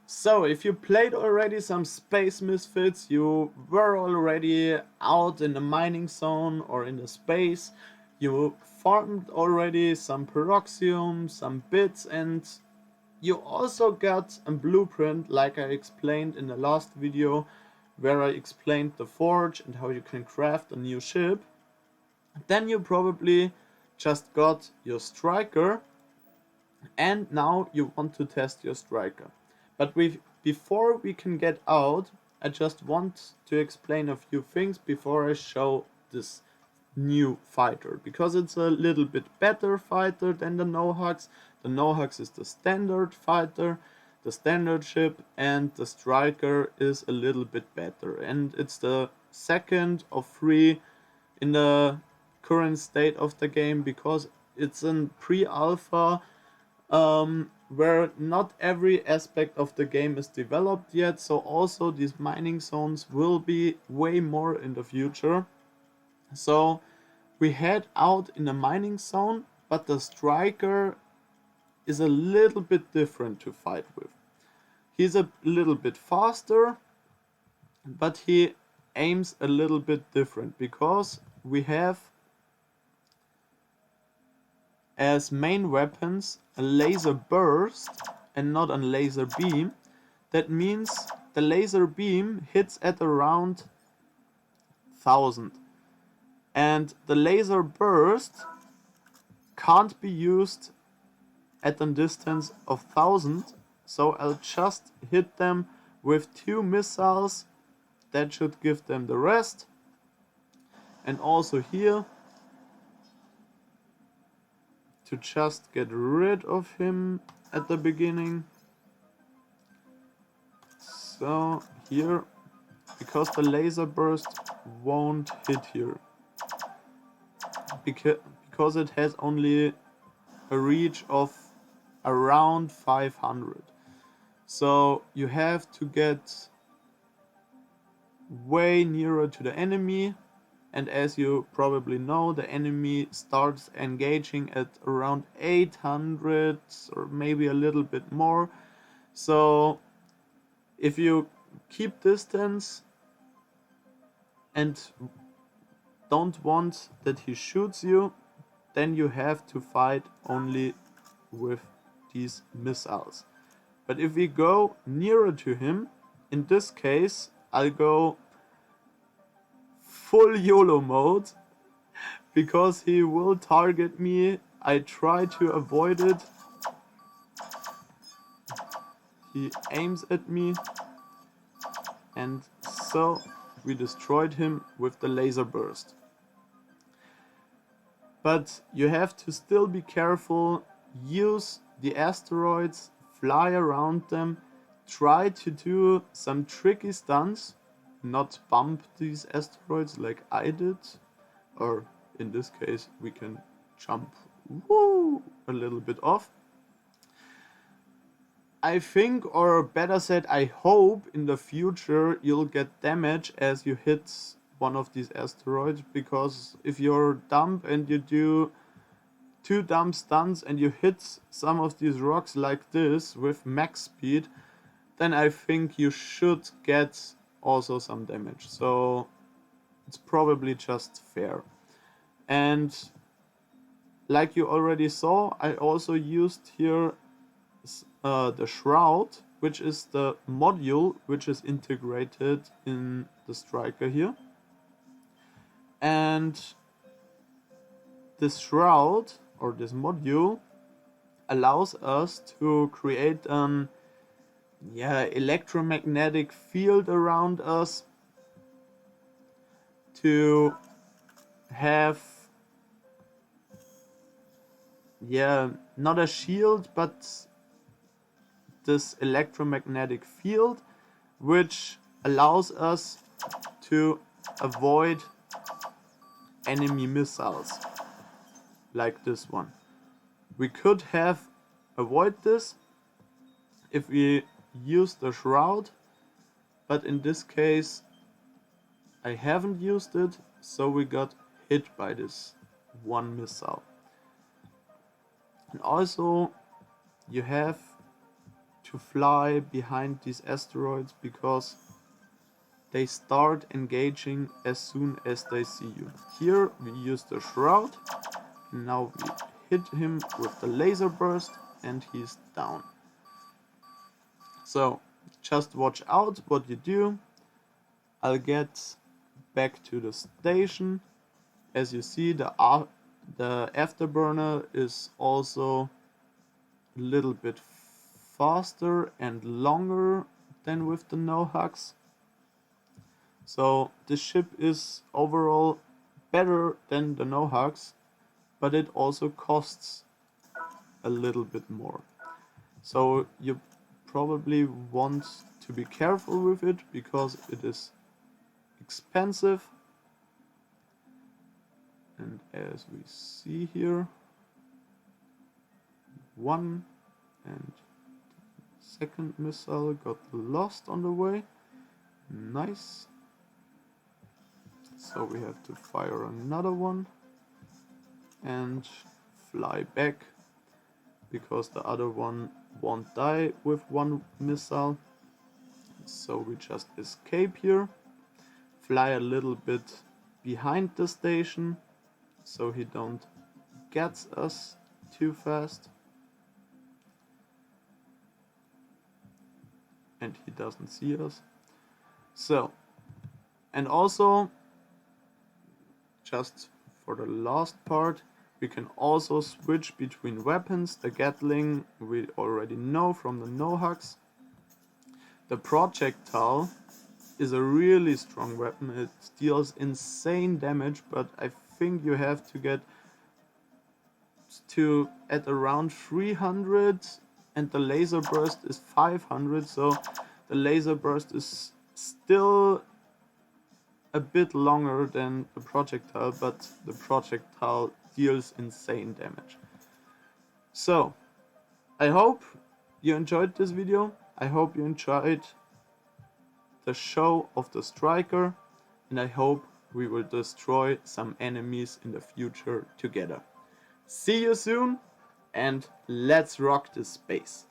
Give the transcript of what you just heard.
So, if you played already some Space Misfits, you were already out in the mining zone or in the space, you farmed already some peroxium, some bits, and you also got a blueprint like I explained in the last video, where I explained the forge and how you can craft a new ship. Then you probably just got your striker, and now you want to test your striker. But before we can get out, I just want to explain a few things before I show this new fighter, because it's a little bit better fighter than the Nohax. The Nohax is the standard fighter, the standard ship, and the striker is a little bit better, and it's the second of three in the current state of the game, because it's in pre-alpha, where not every aspect of the game is developed yet, so also these mining zones will be way more in the future. So we head out in a mining zone, but the striker is a little bit different to fight with. He's a little bit faster, but he aims a little bit different, because we have as main weapons a laser burst and not a laser beam. That means the laser beam hits at around 1000, and the laser burst can't be used at a distance of 1000, so I'll just hit them with 2 missiles. That should give them the rest. And also here, to just get rid of him at the beginning. So here, because the laser burst won't hit here, because it has only a reach of around 500. So you have to get way nearer to the enemy, and as you probably know, the enemy starts engaging at around 800 or maybe a little bit more. So if you keep distance and don't want that he shoots you, then you have to fight only with these missiles. But if we go nearer to him, in this case I'll go full YOLO mode, because he will target me. I try to avoid it. He aims at me, and so we destroyed him with the laser burst. But you have to still be careful, use the asteroids, fly around them, try to do some tricky stunts, not bump these asteroids like I did, or in this case we can jump a little bit off. I think, or better said, I hope in the future you'll get damage as you hit one of these asteroids, because if you're dumb and you do 2 dumb stunts and you hit some of these rocks like this with max speed, then I think you should get also some damage. So it's probably just fair. And like you already saw, I also used here the Shroud, which is the module which is integrated in the striker here. And this Shroud, or this module, allows us to create an electromagnetic field around us, to have not a shield, but this electromagnetic field which allows us to avoid enemy missiles like this one. We could have avoided this if we use the Shroud, but in this case I haven't used it, so we got hit by this one missile. And also you have to fly behind these asteroids because they start engaging as soon as they see you. Here we use the shroud. Now we hit him with the laser burst and he's down. So just watch out what you do. I'll get back to the station. As you see, the afterburner is also a little bit faster and longer than with the no-hugs. So the ship is overall better than the no-hugs, but it also costs a little bit more. So you probably want to be careful with it because it is expensive. And as we see here, one and second missile got lost on the way. Nice. So we have to fire another one and fly back because the other one won't die with one missile. So we just escape here, fly a little bit behind the station so he don't get us too fast. And he doesn't see us. So, and also, just for the last part, we can also switch between weapons. The Gatling we already know from the no-hugs. The projectile is a really strong weapon. It deals insane damage, but I think you have to get to at around 300 and the laser burst is 500, so the laser burst is still a bit longer than the projectile, but the projectile deals insane damage. So I hope you enjoyed this video. I hope you enjoyed the show of the Striker, and I hope we will destroy some enemies in the future together. See you soon, and let's rock this space.